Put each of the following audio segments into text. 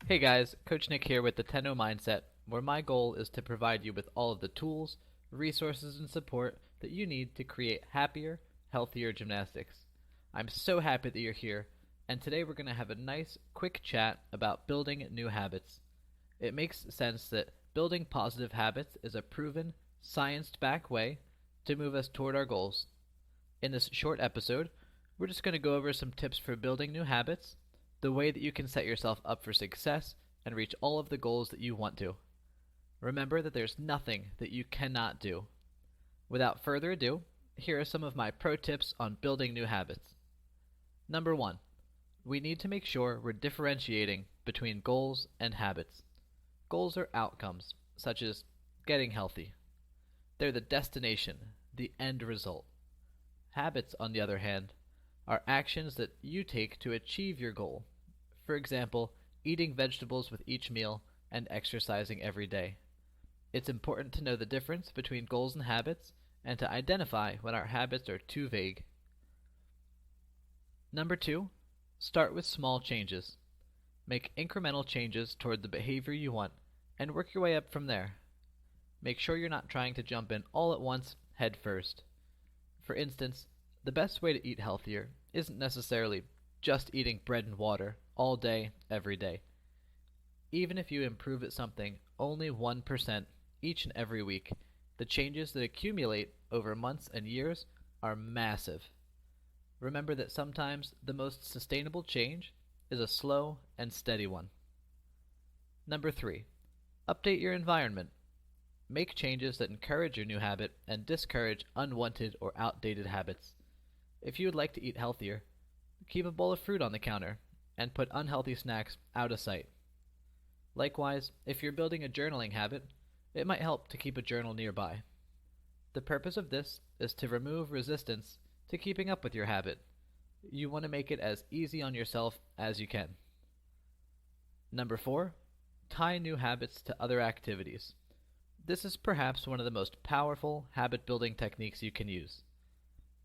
Hey guys, Coach Nick here with the Tenno Mindset, where my goal is to provide you with all of the tools, resources, and support that you need to create happier, healthier gymnastics. I'm so happy that you're here, and today we're going to have a nice, quick chat about building new habits. It makes sense that building positive habits is a proven, science-backed way to move us toward our goals. In this short episode, we're just going to go over some tips for building new habits, the way that you can set yourself up for success and reach all of the goals that you want to. Remember that there's nothing that you cannot do. Without further ado, here are some of my pro tips on building new habits. Number 1. We need to make sure we're differentiating between goals and habits. Goals are outcomes, such as getting healthy. They're the destination, the end result. Habits, on the other hand, are actions that you take to achieve your goal. For example, eating vegetables with each meal and exercising every day. It's important to know the difference between goals and habits and to identify when our habits are too vague. Number 2, start with small changes. Make incremental changes toward the behavior you want and work your way up from there. Make sure you're not trying to jump in all at once, head first. For instance, the best way to eat healthier isn't necessarily just eating bread and water all day, every day. Even if you improve at something only 1% each and every week, the changes that accumulate over months and years are massive. Remember that sometimes the most sustainable change is a slow and steady one. Number 3, update your environment. Make changes that encourage your new habit and discourage unwanted or outdated habits. If you would like to eat healthier, keep a bowl of fruit on the counter and put unhealthy snacks out of sight. Likewise, if you're building a journaling habit, it might help to keep a journal nearby. The purpose of this is to remove resistance to keeping up with your habit. You want to make it as easy on yourself as you can. Number 4, tie new habits to other activities. This is perhaps one of the most powerful habit-building techniques you can use.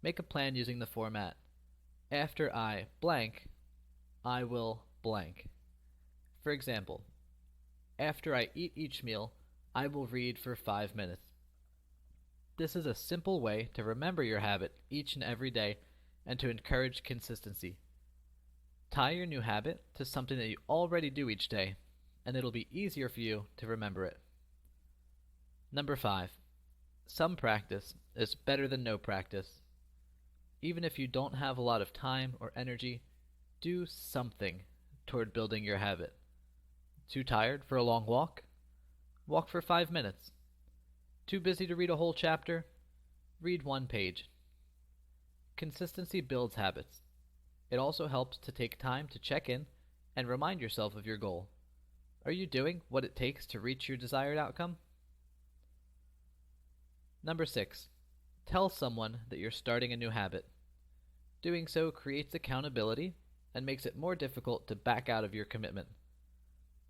Make a plan using the format, after I blank, I will blank. For example, after I eat each meal, I will read for 5 minutes. This is a simple way to remember your habit each and every day and to encourage consistency. Tie your new habit to something that you already do each day, and it'll be easier for you to remember it. Number 5. Some practice is better than no practice. Even if you don't have a lot of time or energy, do something toward building your habit. Too tired for a long walk? Walk for 5 minutes. Too busy to read a whole chapter? Read 1 page. Consistency builds habits. It also helps to take time to check in and remind yourself of your goal. Are you doing what it takes to reach your desired outcome? Number 6. Tell someone that you're starting a new habit. Doing so creates accountability and makes it more difficult to back out of your commitment.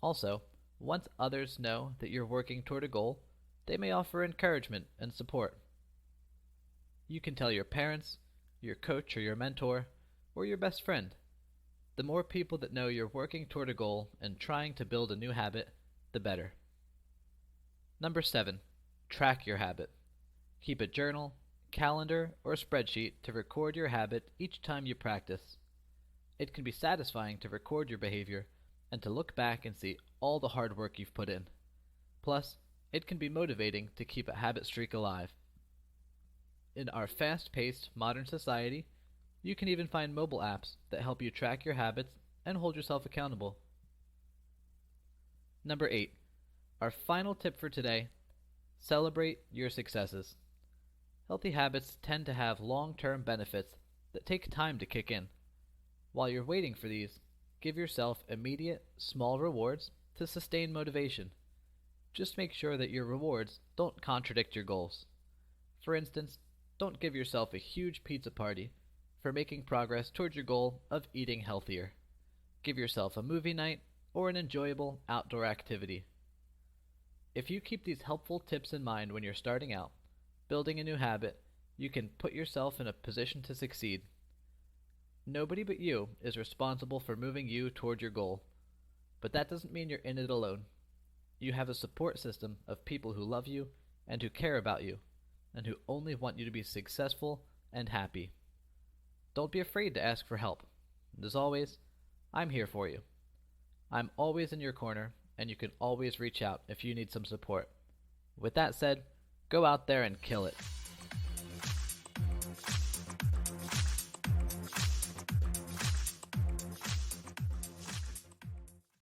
Also, once others know that you're working toward a goal, they may offer encouragement and support. You can tell your parents, your coach or your mentor, or your best friend. The more people that know you're working toward a goal and trying to build a new habit, the better. Number 7. Track your habit. Keep a journal, calendar, or spreadsheet to record your habit each time you practice. It can be satisfying to record your behavior and to look back and see all the hard work you've put in. Plus, it can be motivating to keep a habit streak alive. In our fast-paced modern society, you can even find mobile apps that help you track your habits and hold yourself accountable. Number 8. Our final tip for today: celebrate your successes. Healthy habits tend to have long-term benefits that take time to kick in. While you're waiting for these, give yourself immediate, small rewards to sustain motivation. Just make sure that your rewards don't contradict your goals. For instance, don't give yourself a huge pizza party for making progress towards your goal of eating healthier. Give yourself a movie night or an enjoyable outdoor activity. If you keep these helpful tips in mind when you're starting out, building a new habit, you can put yourself in a position to succeed. Nobody but you is responsible for moving you toward your goal. But that doesn't mean you're in it alone. You have a support system of people who love you and who care about you, and who only want you to be successful and happy. Don't be afraid to ask for help. And as always, I'm here for you. I'm always in your corner, and you can always reach out if you need some support. With that said, go out there and kill it.